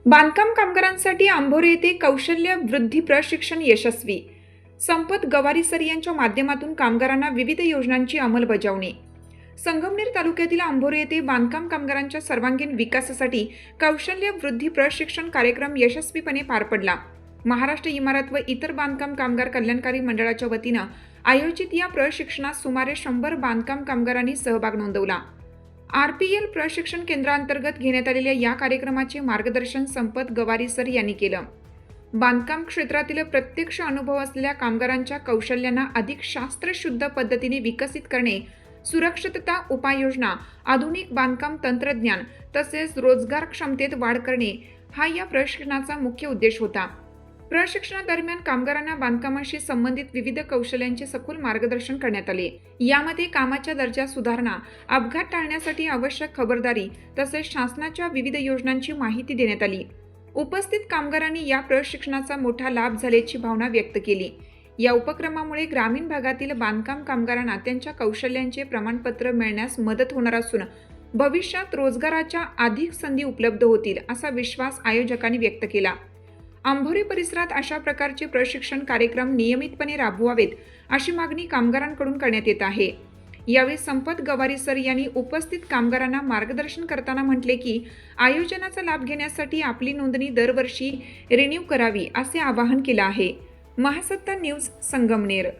बांधकाम कामगारांसाठी आंभोरे येथे कौशल्य वृद्धी प्रशिक्षण यशस्वी. संपत गवारीसर यांच्या माध्यमातून कामगारांना विविध योजनांची अंमलबजावणी. संगमनेर तालुक्यातील आंभोरे येथे बांधकाम कामगारांच्या सर्वांगीण विकासासाठी कौशल्य वृद्धी प्रशिक्षण कार्यक्रम यशस्वीपणे पार पडला. महाराष्ट्र इमारत व इतर बांधकाम कामगार कल्याणकारी मंडळाच्या वतीनं आयोजित या प्रशिक्षणात सुमारे 100 बांधकाम कामगारांनी सहभाग नोंदवला. RPL प्रशिक्षण केंद्रांतर्गत घेण्यात आलेल्या या कार्यक्रमाचे मार्गदर्शन संपत गवारीसर यांनी केलं. बांधकाम क्षेत्रातील प्रत्यक्ष अनुभव असलेल्या कामगारांच्या कौशल्यांना अधिक शास्त्रशुद्ध पद्धतीने विकसित करणे, सुरक्षितता उपाययोजना, आधुनिक बांधकाम तंत्रज्ञान तसेच रोजगार क्षमतेत वाढ करणे हा या प्रशिक्षणाचा मुख्य उद्देश होता. प्रशिक्षणादरम्यान कामगारांना बांधकामाशी संबंधित विविध कौशल्यांचे सखोल मार्गदर्शन करण्यात आले. यामध्ये कामाच्या दर्जा सुधारणा, अपघात टाळण्यासाठी आवश्यक खबरदारी तसेच शासनाच्या विविध योजनांची माहिती देण्यात आली. उपस्थित कामगारांनी या प्रशिक्षणाचा मोठा लाभ झाल्याची भावना व्यक्त केली. या उपक्रमामुळे ग्रामीण भागातील बांधकाम कामगारांना त्यांच्या कौशल्यांचे प्रमाणपत्र मिळण्यास मदत होणार असून भविष्यात रोजगाराच्या अधिक संधी उपलब्ध होतील असा विश्वास आयोजकांनी व्यक्त केला. आंभोरे परिसरात अशा प्रकारचे प्रशिक्षण कार्यक्रम नियमितपणे राबवावेत अशी मागणी कामगारांकडून करण्यात येत आहे. यावेळी संपत गवारीसर यांनी उपस्थित कामगारांना मार्गदर्शन करताना म्हटले की आयोजनाचा लाभ घेण्यासाठी आपली नोंदणी दरवर्षी रिन्यू करावी असे आवाहन केलं आहे. महासत्ता न्यूज संगमनेर.